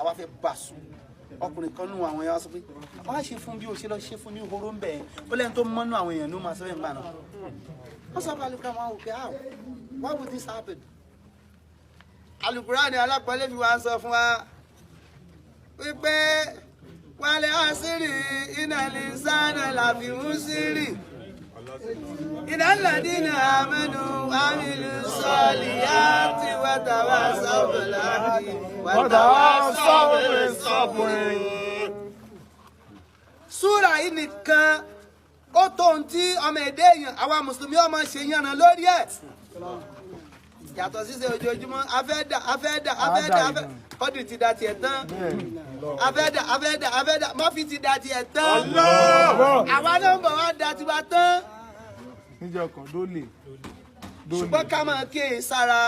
àwa fẹ́ bá sùn ọkùnrin kan nù àwọn èèyàn wá sọ pé wọ́n á ṣe fún bí o ṣe lọ ṣe fún ní horo ń bẹ̀ ó lẹ́yìn tó mọ́nú àwọn èèyàn ló máa sọ bẹ́ẹ̀ gbà náà wọ́n sọ fún alukura wọn òkè how why would this happen alukura ni alápọ̀lẹ́ fi wá sọ fún wa wípé wálé àṣírí iná lè sáná làfi ń ṣírí ìdánilẹ́dínà àmẹ́nu àmìlú sọ́ọ̀lì àti wẹ́tàwá sọ́ọ̀bùlà wẹ́tàwá sọ́ọ̀bùlà. Súrà yìí nìkan ó tó ń tí ọmọ èdè èèyàn àwa mùsùlùmí ọmọ ṣe yànnà lórí ẹ̀. Yàtọ̀ síse ojoojúmọ́ afẹ́dà kọ́dì ti da tiẹ̀ tán afẹ́dà mọ́fì ti da tiẹ̀ tán àwa náà ń bọ̀ wá da tiwa tán. Níjọ́ kan dólè. Ṣùgbọ́n ká máa kíyè sára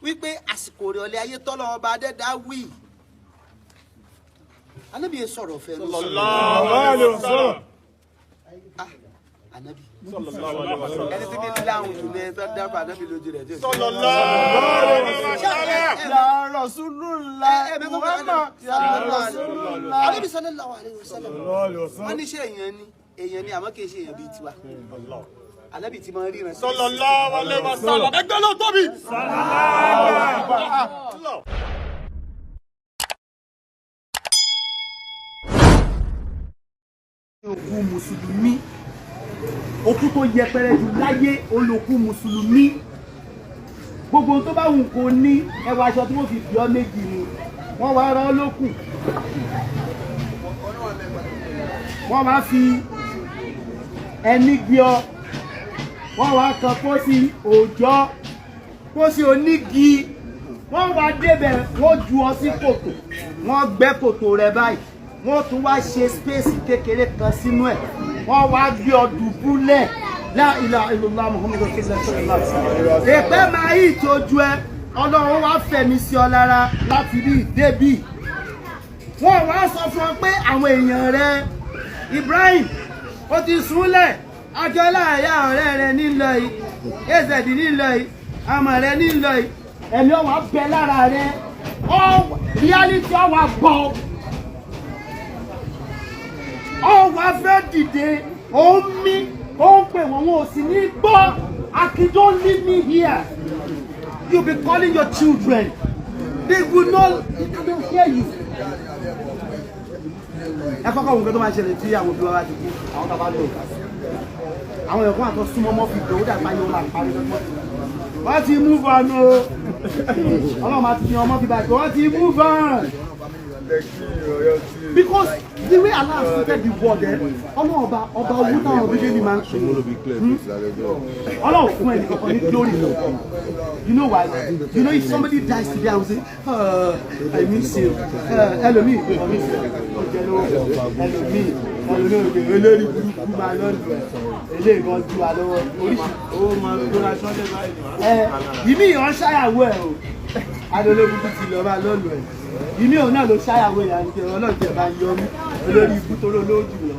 wípé àsìkò rẹ̀ ọ̀lẹ́ ayé tọ́lọ́ ọba adẹ́dá wí. Ànábì yẹn sọ̀rọ̀ fẹ́ ló sọ̀rọ̀. Ànábì. Ẹni tí mi láhùn jù ní ẹgbẹ́ dábàá ànábì lójú rẹ̀ dé. Ya Rasulullah. Ànábì sallallahu alaihi wasallam. Wọ́n ní ṣe èèyàn ni àmọ́ kì í ṣe èèyàn bíi tiwa. Ànábì tí máa ń ríran sí. Sallallahu alaihi wasallam. Ẹgbẹ́ ló tóbi. Òkú Mùsùlùmí. Òkú tó yẹpẹrẹ jù láyé olókú Mùsùlùmí. Gbogbo tó bá wù kó ní ẹwà aṣọ tí wọ́n fi fi ọ́ méjì ni. Wọ́n wá rán lókùn. Wọ́n wá fi ẹni gbé ọ. Wọ́n wá kan pósí òòjọ́, pósí onígi. Wọ́n wá débẹ̀, wọ́n ju ọ sí kòtò. Wọ́n gbẹ́ kòtò rẹ̀ báyìí. Wọ́n tún wá ṣe spéèsì kékeré kan sínú ẹ̀. Wọ́n wá gbé ọ dùbúlẹ̀. La ilaha illallah Muhammadu Rasulullah. Èpè máa yí ìtọ́jú ẹ. Ọlọ́run wá fẹ̀mí sí ọ lára láti rí ìdébì. Wọ́n wá sọ fún ọ pé àwọn èèyàn rẹ Ibrahim ó ti súnlẹ̀. Ajọ́lá ẹ̀yà ọ̀rẹ́ rẹ nílọ yìí. Ezedi nílọ yìí. Àmọ̀ rẹ nílọ yìí. Ẹ̀mí ọwọ́ bẹ lára rẹ. Reality ọwọ́ bọ̀. Ọwọ́ fẹ́ dìde. Ó ń mí. Ó ń pè wọ́n wọn ò sì ní gbọ́. Aki, don't leave me here. You'll be calling your children. They will not hear you. Ẹ kọ́kọ́ wọn kí ló máa ṣẹlẹ̀ tí àwọn òbí wa bá ti kú. Àwọn tá a bá lò. Àwọn ẹ̀kọ́ àtọ́ súnmọ́ mọ́ fi gbé ó dàgbà yóò máa parí lọ́gbọ́n. Wọ́n ti move on o. Ọlọ́run máa ti fi ọmọ fi báyìí. Wọ́n ti move on. Because the way Allah created the world, ọlọ́run ọba owó táwọn bíbélì máa ń pè é. Ọlọ́run fún ẹnì kankan ní glory lọ. You know why? You know if somebody dies today, I will say, I miss you. Ẹlòmíì ẹlòmíì olórí burúkú máa lọ́dún ẹ̀. Ilé ìbọn ju wa lọ́wọ́ oríṣi. Owó máa ń gbóná sọ́dẹ̀ báyìí. Ìmí ìhàn ṣáyàwó ẹ̀ o. Adológun ti lọ bá lọ́dún ẹ̀. Ìmí òun náà ló ṣáyàwó ẹ̀ àti ọlọ́ọ̀tẹ̀ bá yọ mí olórí ibú tó lójú lọ.